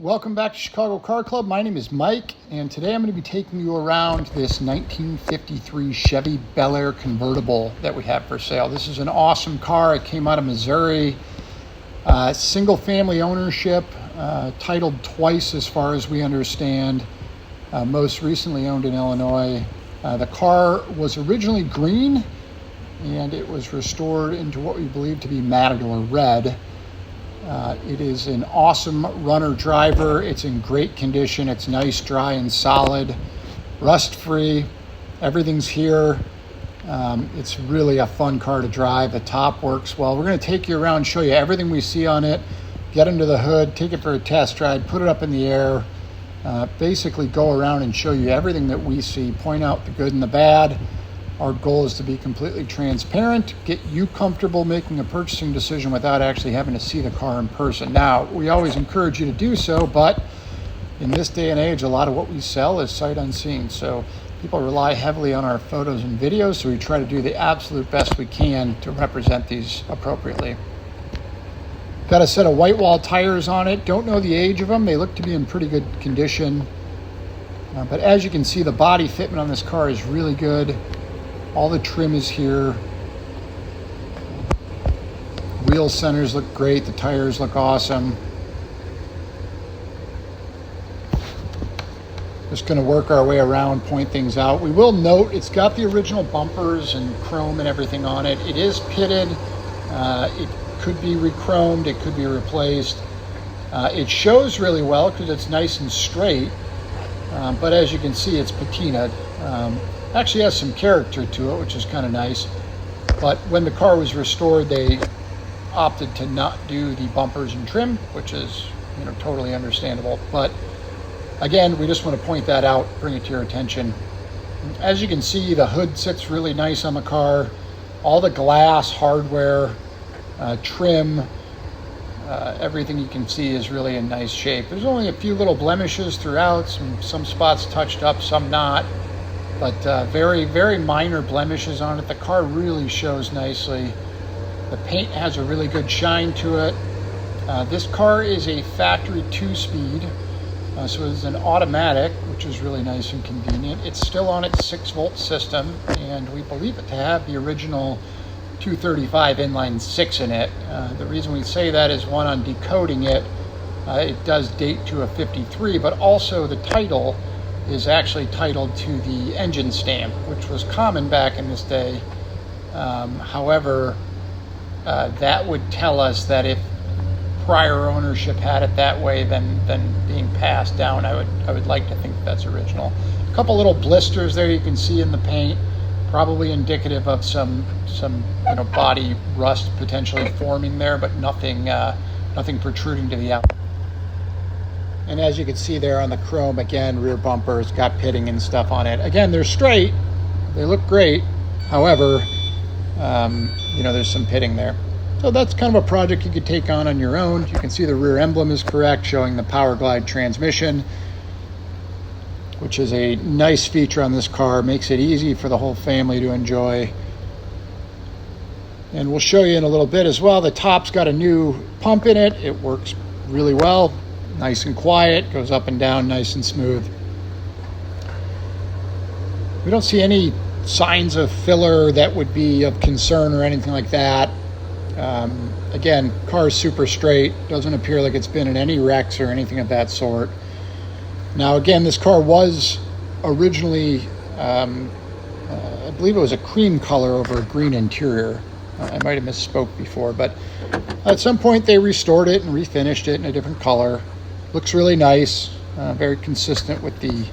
Welcome back to Chicago Car Club. My name is Mike, and today I'm going to be taking you around this 1953 Chevy Bel Air convertible that we have for sale. This is an awesome car. It came out of Missouri, single family ownership, titled twice as far as we understand, most recently owned in Illinois. The car was originally green, and it was restored into what we believe to be Matador red. It is an awesome runner driver. It's in great condition. It's nice, dry, and solid, rust-free. Everything's here. It's really a fun car to drive. The top works well. We're going to take you around, show you everything we see on it, get under the hood, take it for a test drive, put it up in the air, basically go around and show you everything that we see, point out the good and the bad. Our goal is to be completely transparent, get you comfortable making a purchasing decision without actually having to see the car in person. Now, we always encourage you to do so, but in this day and age, a lot of what we sell is sight unseen. So people rely heavily on our photos and videos, so we try to do the absolute best we can to represent these appropriately. Got a set of white wall tires on it. Don't know the age of them. They look to be in pretty good condition. But as you can see, the body fitment on this car is really good. All the trim is here. Wheel centers look great. The tires look awesome. Just going to work our way around, point things out. We will note it's got the original bumpers and chrome and everything on it. It is pitted. It could be re-chromed. It could be replaced. It shows really well because it's nice and straight. But as you can see, it's patinaed. Actually has some character to it, which is kind of nice. But when the car was restored, they opted to not do the bumpers and trim, which is, totally understandable. But again, we just want to point that out, bring it to your attention. As you can see, the hood sits really nice on the car. All the glass, hardware, trim, everything you can see is really in nice shape. There's only a few little blemishes throughout, some spots touched up, some not. But very, very minor blemishes on it. The car really shows nicely. The paint has a really good shine to it. This car is a factory 2-speed, so it's an automatic, which is really nice and convenient. It's still on its 6-volt system, and we believe it to have the original 235 inline 6 in it. The reason we say that is, one, on decoding it, it does date to a 53, but also the title is actually titled to the engine stamp, which was common back in this day. However, that would tell us that if prior ownership had it that way, then being passed down, I would like to think that's original. A couple little blisters there you can see in the paint, probably indicative of some body rust potentially forming there, but nothing protruding to the outside. And as you can see there on the chrome, again, rear bumpers got pitting and stuff on it. Again, they're straight. They look great. However, there's some pitting there. So that's kind of a project you could take on your own. You can see the rear emblem is correct, showing the Power Glide transmission, which is a nice feature on this car. Makes it easy for the whole family to enjoy. And we'll show you in a little bit as well. The top's got a new pump in it. It works really well. Nice and quiet, goes up and down nice and smooth. We don't see any signs of filler that would be of concern or anything like that. Again, car is super straight. Doesn't appear like it's been in any wrecks or anything of that sort. Now, again, this car was originally, I believe it was a cream color over a green interior. I might have misspoke before, but at some point they restored it and refinished it in a different color. Looks really nice, very consistent with the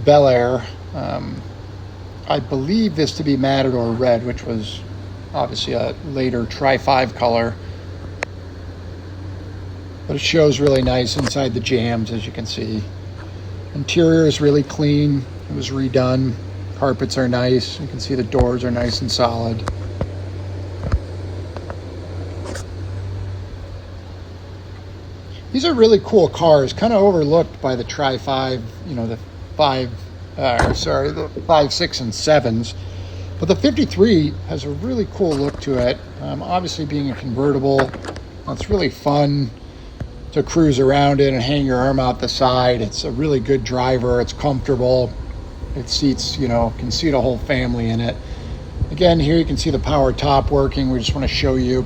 Bel Air. I believe this to be Matador red, which was obviously a later Tri-5 color. But it shows really nice inside the jambs, as you can see. Interior is really clean. It was redone. Carpets are nice. You can see the doors are nice and solid. These are really cool cars, kind of overlooked by the Tri-5, the 5, the 5, 6, and 7s. But the 53 has a really cool look to it. Obviously being a convertible, it's really fun. to cruise around in and hang your arm out the side. It's a really good driver. It's comfortable. It seats, can seat a whole family in it. Again, here you can see the power top working. We just want to show you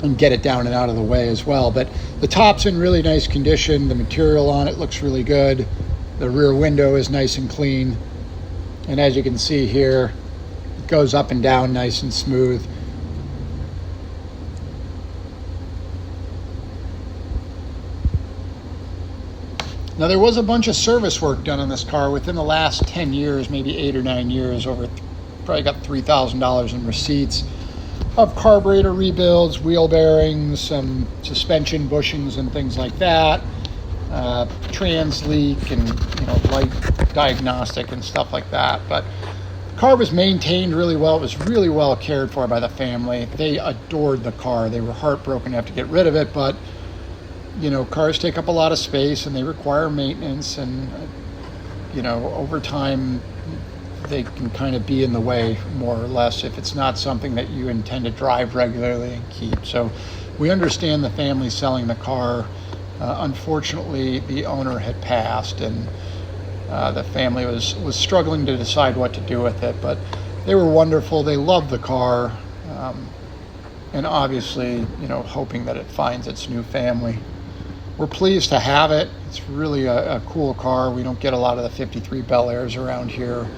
and get it down and out of the way as well. But the top's in really nice condition. The material on it looks really good. The rear window is nice and clean. And as you can see here, it goes up and down nice and smooth. Now, there was a bunch of service work done on this car within the last 10 years, maybe 8 or 9 years. Probably got $3,000 in receipts of carburetor rebuilds, wheel bearings, some suspension bushings and things like that, trans leak and light diagnostic and stuff like that. But the car was maintained really well. It was really well cared for by the family. They adored the car. They were heartbroken to have to get rid of it, but cars take up a lot of space and they require maintenance, and over time they can kind of be in the way, more or less, if it's not something that you intend to drive regularly and keep. So we understand the family selling the car. Unfortunately, the owner had passed, and the family was struggling to decide what to do with it, but they were wonderful. They loved the car, and obviously, hoping that it finds its new family. We're pleased to have it. It's really a cool car. We don't get a lot of the 53 Bel Airs around here.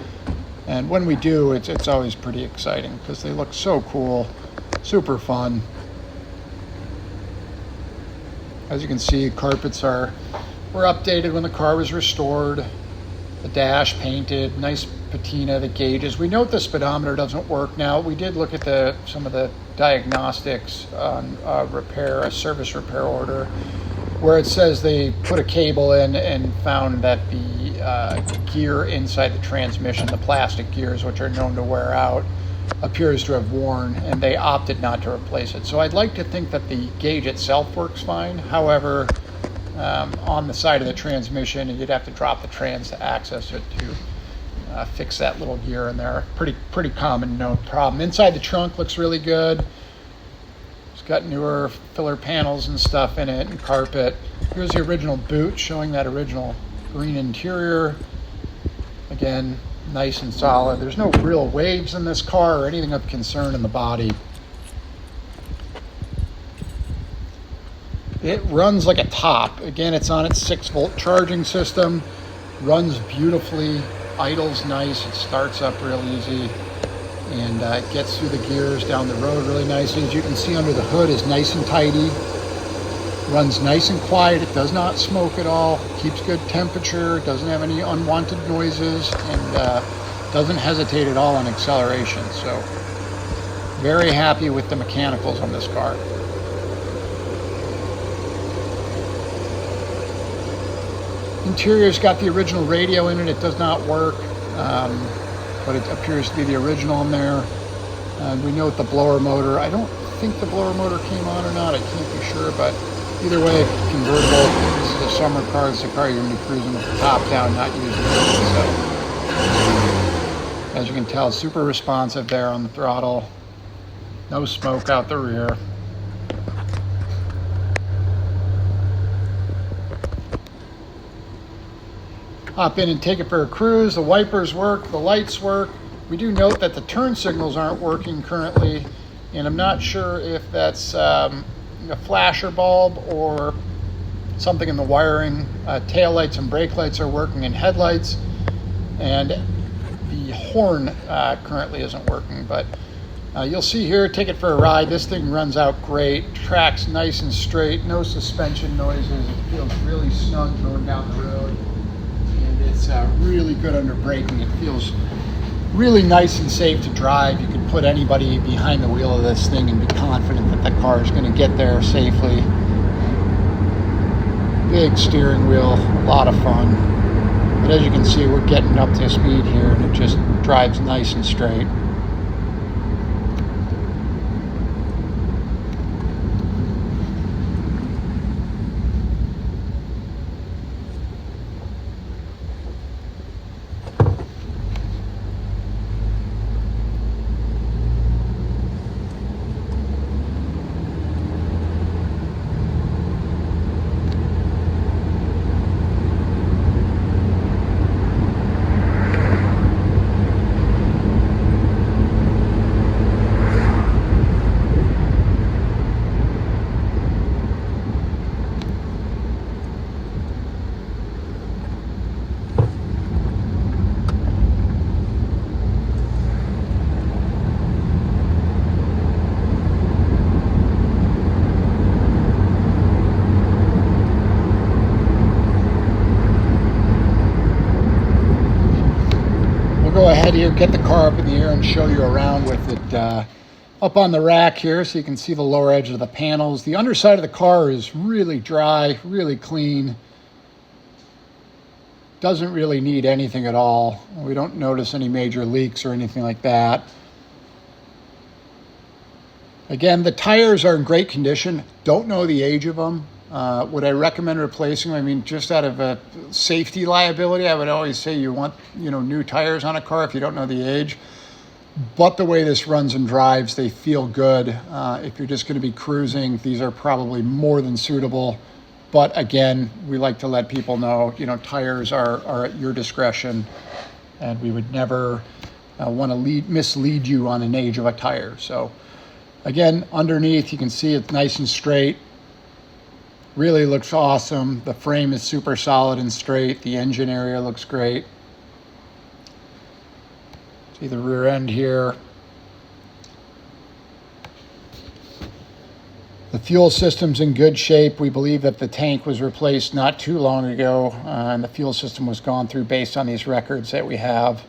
And when we do, it's always pretty exciting because they look so cool, super fun. As you can see, carpets were updated when the car was restored. The dash painted, nice patina, the gauges. We note the speedometer doesn't work now. We did look at some of the diagnostics on a service repair order, where it says they put a cable in and found that the gear inside the transmission, the plastic gears, which are known to wear out, appears to have worn, and they opted not to replace it. So I'd like to think that the gauge itself works fine. However, on the side of the transmission, you'd have to drop the trans to access it to fix that little gear in there. Pretty common, no problem. Inside the trunk looks really good. Got newer filler panels and stuff in it, and carpet. Here's the original boot showing that original green interior. Again, nice and solid. There's no real waves in this car or anything of concern in the body. It runs like a top. Again, it's on its 6-volt charging system. Runs beautifully, idles nice, it starts up real easy. And it gets through the gears down the road really nicely. As you can see, under the hood is nice and tidy. Runs nice and quiet. It does not smoke at all. Keeps good temperature. Doesn't have any unwanted noises, and doesn't hesitate at all on acceleration. So very happy with the mechanicals on this car. Interior's got the original radio in it. It does not work. But it appears to be the original in there. We note the blower motor. I don't think the blower motor came on or not. I can't be sure, but either way, convertible. This is a summer car. It's a car you're going to be cruising with the top down, not using it. So, as you can tell, super responsive there on the throttle. No smoke out the rear. Hop in and take it for a cruise. The wipers work, the lights work. We do note that the turn signals aren't working currently, and I'm not sure if that's a flasher bulb or something in the wiring. Tail lights and brake lights are working, and headlights, and the horn currently isn't working, but you'll see here, take it for a ride. This thing runs out great, tracks nice and straight, no suspension noises. It feels really snug going down the road. It's really good under braking. It feels really nice and safe to drive. You can put anybody behind the wheel of this thing and be confident that the car is going to get there safely. Big steering wheel, a lot of fun. But as you can see, we're getting up to speed here, and it just drives nice and straight. ahead here, get the car up in the air and show you around with it up on the rack here so you can see the lower edge of the panels. The underside of the car is really dry, really clean. Doesn't really need anything at all. We don't notice any major leaks or anything like that. Again, the tires are in great condition. Don't know the age of them. Would I recommend replacing them? I mean, just out of a safety liability, I would always say you want, new tires on a car if you don't know the age. But the way this runs and drives, they feel good. If you're just going to be cruising, these are probably more than suitable. But again, we like to let people know, tires are at your discretion, and we would never want to mislead you on an age of a tire. So again, underneath, you can see it's nice and straight. Really looks awesome. The frame is super solid and straight. The engine area looks great. See the rear end here. The fuel system's in good shape. We believe that the tank was replaced not too long ago, and the fuel system was gone through based on these records that we have.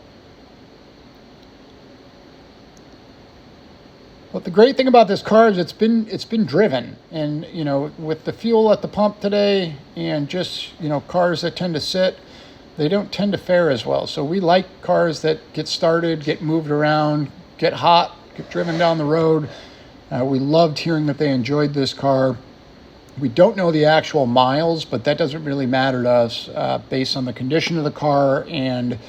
But the great thing about this car is it's been driven, and with the fuel at the pump today and just cars that tend to sit, they don't tend to fare as well. So we like cars that get started, get moved around, get hot, get driven down the road. We loved hearing that they enjoyed this car. We don't know the actual miles, but that doesn't really matter to us based on the condition of the car and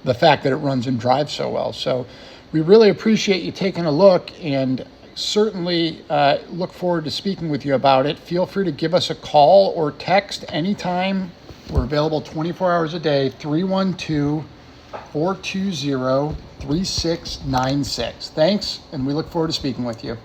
the fact that it runs and drives so well. So we really appreciate you taking a look, and certainly look forward to speaking with you about it. Feel free to give us a call or text anytime. We're available 24 hours a day, 312-420-3696. Thanks, and we look forward to speaking with you.